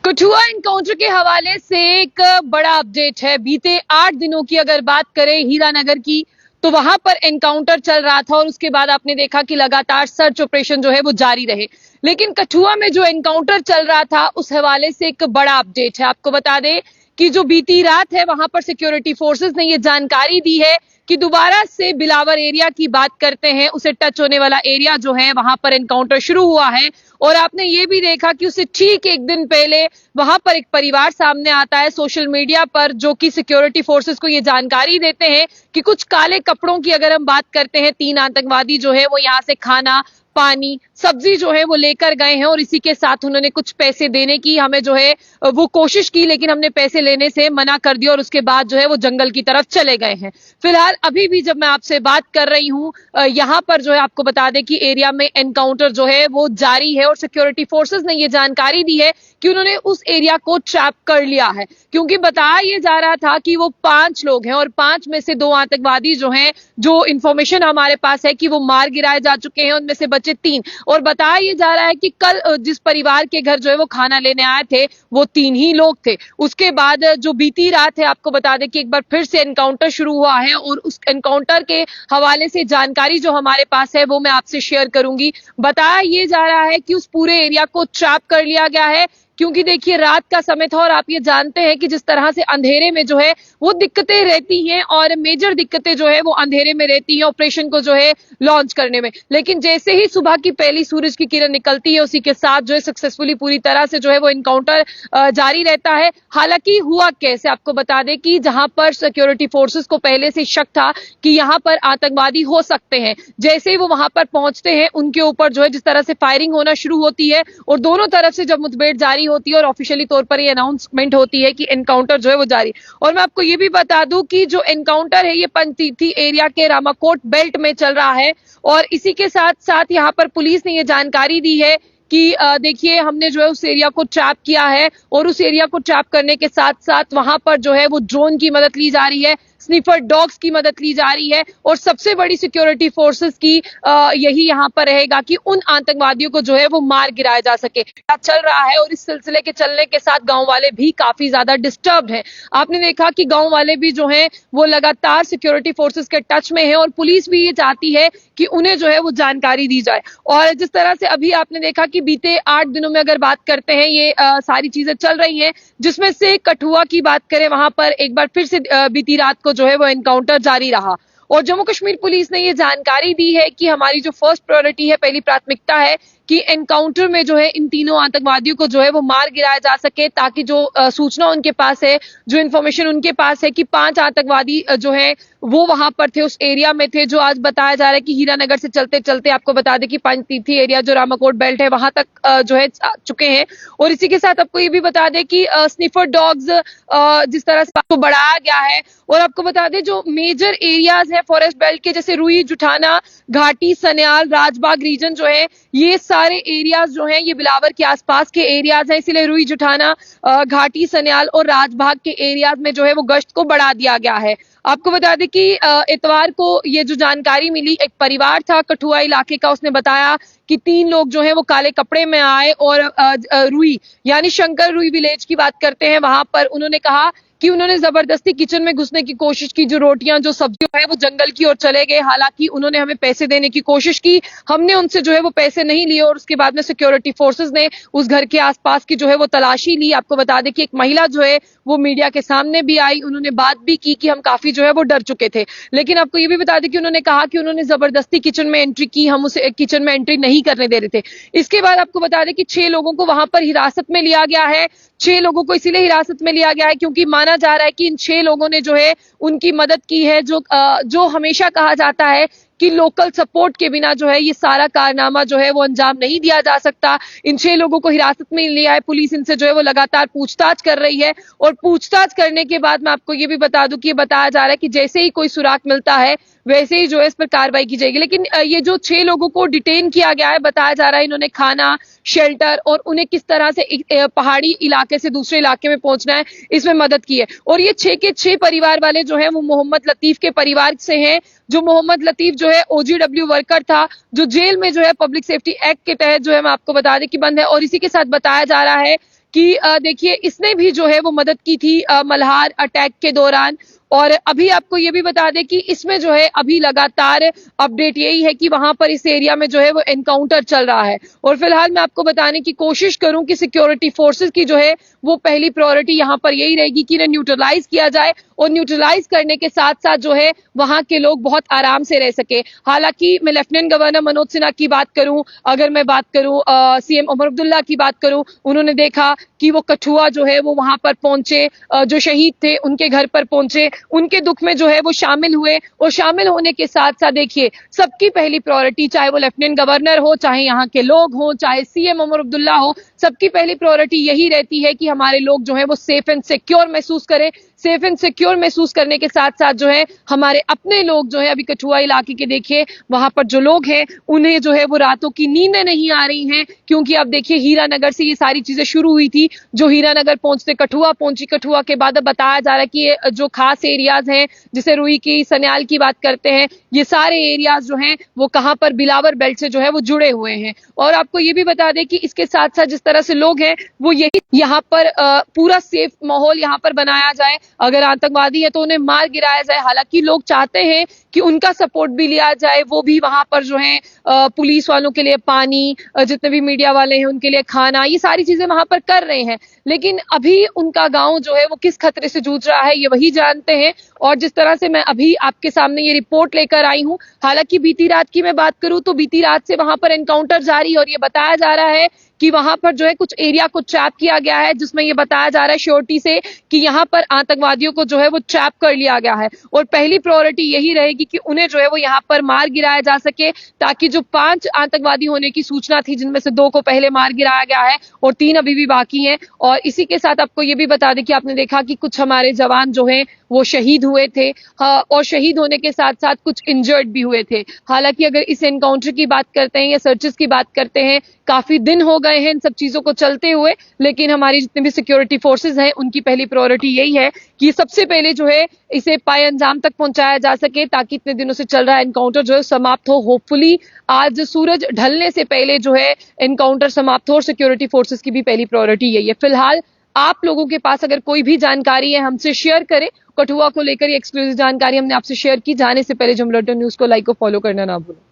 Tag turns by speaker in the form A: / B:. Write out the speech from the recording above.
A: Kathua encounter के हवाले से एक बड़ा अपडेट है। बीते 8 दिनों की अगर बात करें हीरानगर की, तो वहां पर एनकाउंटर चल रहा था और उसके बाद आपने देखा कि लगातार सर्च ऑपरेशन जो है वो जारी रहे। लेकिन कठुआ में जो एनकाउंटर चल रहा था उस हवाले से एक बड़ा अपडेट है। आपको बता दें कि जो बीती रात है वहां पर सिक्योरिटी फोर्सेस ने ये जानकारी दी है कि दोबारा से बिलावर एरिया की बात करते हैं, उसे टच होने वाला एरिया जो है वहां पर एनकाउंटर शुरू हुआ है। और आपने ये भी देखा कि उससे ठीक एक दिन पहले वहां पर एक परिवार सामने आता है सोशल मीडिया पर, जो कि सिक्योरिटी फोर्सेस को ये जानकारी देते हैं कि कुछ काले कपड़ों की अगर हम बात करते हैं, 3 आतंकवादी जो है वो यहां से खाना, पानी, सब्जी जो है वो लेकर गए हैं और इसी के साथ उन्होंने कुछ पैसे देने की हमें जो है वो कोशिश की, लेकिन हमने पैसे लेने से मना कर दिया और उसके बाद जो है वो जंगल की तरफ चले गए हैं। फिलहाल अभी भी जब मैं आपसे बात कर रही हूं, यहां पर जो है आपको बता दें कि एरिया में एनकाउंटर जो है वो जारी है और सिक्योरिटी फोर्सेस ने ये जानकारी दी है कि उन्होंने उस एरिया को ट्रैप कर लिया है। क्योंकि बताया ये जा रहा था कि वो 5 लोग हैं और 5 में से 2 आतंकवादी जो हैं, जो इंफॉर्मेशन हमारे पास है कि वो मार गिराए जा चुके हैं, उनमें से बचे 3। और बताया ये जा रहा है कि कल जिस परिवार के घर जो है वो खाना लेने आए थे वो 3 ही लोग थे। उसके बाद जो बीती रात है, आपको बता दें कि एक बार फिर से एनकाउंटर शुरू हुआ है और उस एनकाउंटर के हवाले से जानकारी जो हमारे पास है वो मैं आपसे शेयर करूंगी। बताया ये जा रहा है कि उस पूरे एरिया को ट्रैप कर लिया गया है, क्योंकि देखिए रात का समय था और आप ये जानते हैं कि जिस तरह से अंधेरे में जो है वो दिक्कतें रहती हैं और मेजर दिक्कतें जो है वो अंधेरे में रहती हैं ऑपरेशन को जो है लॉन्च करने में। लेकिन जैसे ही सुबह की पहली सूरज की किरण निकलती है, उसी के साथ जो है सक्सेसफुली पूरी तरह से जो है वो एनकाउंटर जारी रहता है। हालांकि हुआ कैसे, आपको बता दें कि जहां पर सिक्योरिटी फोर्सेस को पहले से शक था कि यहां पर आतंकवादी हो सकते हैं, जैसे ही वो वहां पर पहुंचते हैं उनके ऊपर जो है जिस तरह से फायरिंग होना शुरू होती है और दोनों तरफ से जब मुठभेड़ जारी होती है और ऑफिशियली तौर पर ये अनाउंसमेंट होती है कि एनकाउंटर जो है वो जारी। और मैं आपको ये भी बता दूं कि जो एनकाउंटर है ये पंचतीर्थी एरिया के रामाकोट बेल्ट में चल रहा है और इसी के साथ साथ यहां पर पुलिस ने ये जानकारी दी है कि देखिए हमने जो है उस एरिया को ट्रैप किया है और उस एरिया को ट्रैप करने के साथ साथ वहां पर जो है वो ड्रोन की मदद ली जा रही है, स्निफर डॉग्स की मदद ली जा रही है और सबसे बड़ी सिक्योरिटी फोर्सेस की यही यहां पर रहेगा कि उन आतंकवादियों को जो है वो मार गिराया जा सके। चल रहा है और इस सिलसिले के चलने के साथ गांव वाले भी काफी ज्यादा डिस्टर्ब्ड हैं। आपने देखा कि गांव वाले भी जो हैं वो लगातार सिक्योरिटी फोर्सेस के टच में हैं और पुलिस भी ये चाहती है कि उन्हें जो है वो जानकारी दी जाए। और जिस तरह से अभी आपने देखा कि बीते 8 दिनों में अगर बात करते हैं ये सारी चीजें चल रही हैं, जिसमें से कठुआ की बात करें वहां पर एक बार फिर से बीती रात को जो है वो एनकाउंटर जारी रहा और जम्मू कश्मीर पुलिस ने ये जानकारी दी है कि हमारी जो फर्स्ट प्रायोरिटी है, पहली प्राथमिकता है कि एनकाउंटर में जो है इन तीनों आतंकवादियों को जो है वो मार गिराया जा सके, ताकि जो सूचना उनके पास है, जो इन्फॉर्मेशन उनके पास है कि 5 आतंकवादी जो है वो वहां पर थे, उस एरिया में थे, जो आज बताया जा रहा है कि हीरानगर से चलते चलते आपको बता दें कि पंचतीर्थी एरिया जो रामाकोट बेल्ट है वहां तक जो है चुके हैं। और इसी के साथ आपको ये भी बता दें कि स्निफर डॉग्स जिस तरह से आपको बढ़ाया गया है और आपको बता दें जो मेजर एरियाज है फॉरेस्ट बेल्ट के, जैसे रुई, जुठाना, घाटी, सन्याल, राजबाग रीजन जो है, ये सारे एरियाज जो हैं ये बिलावर के आसपास के एरियाज हैं। इसलिए रुई, जुठाना, घाटी, सन्याल और राजबाग के एरियाज में जो है वो गश्त को बढ़ा दिया गया है। आपको बता दें कि इतवार को ये जो जानकारी मिली, एक परिवार था कठुआ इलाके का, उसने बताया कि 3 लोग जो हैं वो काले कपड़े में आए और रुई यानी शंकर रुई विलेज की बात करते हैं, वहां पर उन्होंने कहा कि उन्होंने जबरदस्ती किचन में घुसने की कोशिश की, जो रोटियां जो सब्जियां है वो जंगल की ओर चले गए। हालांकि उन्होंने हमें पैसे देने की कोशिश की, हमने उनसे जो है वो पैसे नहीं लिए और उसके बाद में सिक्योरिटी फोर्सेस ने उस घर के आसपास की जो है वो तलाशी ली। आपको बता दें कि एक महिला जो है वो मीडिया के सामने भी आई, उन्होंने बात भी की कि हम काफी जो है वो डर चुके थे। लेकिन आपको ये भी बता दें कि उन्होंने कहा कि उन्होंने जबरदस्ती किचन में एंट्री की, हम उसे किचन में एंट्री नहीं करने दे रहे थे। इसके बाद आपको बता दें कि 6 लोगों को वहां पर हिरासत में लिया गया है। 6 लोगों को इसीलिए हिरासत में लिया गया है क्योंकि माना जा रहा है कि इन 6 लोगों ने जो है उनकी मदद की है, जो हमेशा कहा जाता है कि लोकल सपोर्ट के बिना जो है ये सारा कारनामा जो है वो अंजाम नहीं दिया जा सकता। इन 6 लोगों को हिरासत में लिया है पुलिस, इनसे जो है वो लगातार पूछताछ कर रही है और पूछताछ करने के बाद मैं आपको ये भी बता दूं कि ये बताया जा रहा है कि जैसे ही कोई सुराग मिलता है वैसे ही जो है इस पर कार्रवाई की जाएगी। लेकिन ये जो 6 लोगों को डिटेन किया गया है, बताया जा रहा है इन्होंने खाना, शेल्टर और उन्हें किस तरह से पहाड़ी इलाके से दूसरे इलाके में पहुंचना है इसमें मदद की है। और ये 6 के 6 परिवार वाले जो है वो मोहम्मद लतीफ के परिवार से हैं। जो मोहम्मद लतीफ जो है OGW वर्कर था, जो जेल में जो है पब्लिक सेफ्टी एक्ट के तहत जो है मैं आपको बता दें कि बंद है। और इसी के साथ बताया जा रहा है कि देखिए इसने भी जो है वो मदद की थी मल्हार अटैक के दौरान। और अभी आपको ये भी बता दें कि इसमें जो है अभी लगातार अपडेट यही है कि वहां पर इस एरिया में जो है वो एनकाउंटर चल रहा है। और फिलहाल मैं आपको बताने की कोशिश करूं कि सिक्योरिटी फोर्सेस की जो है वो पहली प्रायोरिटी यहां पर यही रहेगी कि इन्हें न्यूट्रलाइज किया जाए, और न्यूट्रलाइज करने के साथ साथ जो है वहां के लोग बहुत आराम से रह सके। हालांकि मैं लेफ्टिनेंट गवर्नर मनोज सिन्हा की बात करूं, अगर मैं बात करूं सीएम उमर अब्दुल्ला की बात करूं, उन्होंने देखा कि वो कठुआ जो है वो वहां पर पहुंचे, जो शहीद थे उनके घर पर पहुंचे, उनके दुख में जो है वो शामिल हुए। और शामिल होने के साथ साथ देखिए सबकी पहली प्रायोरिटी, चाहे वो लेफ्टिनेंट गवर्नर हो, चाहे यहाँ के लोग हो, चाहे सीएम उमर अब्दुल्ला हो, सबकी पहली प्रायोरिटी यही रहती है कि हमारे लोग जो है वो सेफ एंड सिक्योर महसूस करें। सेफ एंड सिक्योर महसूस करने के साथ साथ जो है हमारे अपने लोग जो है, अभी कठुआ इलाके के देखिए वहां पर जो लोग हैं उन्हें जो है वो रातों की नींदें नहीं आ रही हैं, क्योंकि अब देखिए हीरानगर से ये सारी चीजें शुरू हुई थी। जो हीरानगर पहुंचते कठुआ पहुंची, कठुआ के बाद अब बताया जा रहा है कि ये जो खास एरियाज हैं, जैसे रुई की सन्याल की बात करते हैं, ये सारे एरियाज जो हैं वो कहां पर बिलावर बेल्ट से जो है वो जुड़े हुए हैं। और आपको ये भी बता दें कि इसके साथ साथ जिस तरह से लोग हैं वो यही यहाँ पर पूरा सेफ माहौल यहाँ पर बनाया जाए, अगर आतंकवादी है तो उन्हें मार गिराया जाए। हालांकि लोग चाहते हैं कि उनका सपोर्ट भी लिया जाए, वो भी वहां पर जो है पुलिस वालों के लिए पानी, जितने भी मीडिया वाले हैं उनके लिए खाना, ये सारी चीजें वहां पर कर रहे हैं। लेकिन अभी उनका गांव जो है वो किस खतरे से जूझ रहा है ये वही जानते हैं। और जिस तरह से मैं अभी आपके सामने ये रिपोर्ट लेकर आई हूं, हालांकि बीती रात की मैं बात करूं तो बीती रात से वहां पर एनकाउंटर जारी, और ये बताया जा रहा है कि वहां पर जो है कुछ एरिया को ट्रैप किया गया है, जिसमें ये बताया जा रहा है श्योरिटी से कि यहाँ पर आतंकवादियों को जो है वो ट्रैप कर लिया गया है। और पहली प्रायोरिटी यही रहेगी कि उन्हें जो है वो यहाँ पर मार गिराया जा सके, ताकि जो 5 आतंकवादी होने की सूचना थी, जिनमें से 2 को पहले मार गिराया गया है और 3 अभी भी बाकी हैं। और इसी के साथ आपको ये भी बता दें कि आपने देखा कि कुछ हमारे जवान जो हैं वो शहीद हुए थे, और शहीद होने के साथ साथ कुछ इंजर्ड भी हुए थे। हालांकि अगर इस एनकाउंटर की बात करते हैं या सर्चेस की बात करते हैं, काफी दिन हो गए हैं इन सब चीजों को चलते हुए, लेकिन हमारी जितने भी सिक्योरिटी फोर्सेस हैं उनकी पहली प्रायोरिटी यही है कि सबसे पहले जो है इसे पाए अंजाम तक पहुंचाया जा सके, ताकि इतने दिनों से चल रहा एनकाउंटर जो है समाप्त हो। होपफुली आज सूरज ढलने से पहले जो है एनकाउंटर समाप्त हो, और सिक्योरिटी फोर्सेस की भी पहली प्रायोरिटी यही है। फिलहाल आप लोगों के पास अगर कोई भी जानकारी है हमसे शेयर करें। कठुआ को लेकर ये एक्सक्लूसिव जानकारी हमने आपसे शेयर की। जाने से पहले जो लर्टन न्यूज को लाइक और फॉलो करना ना भूलें।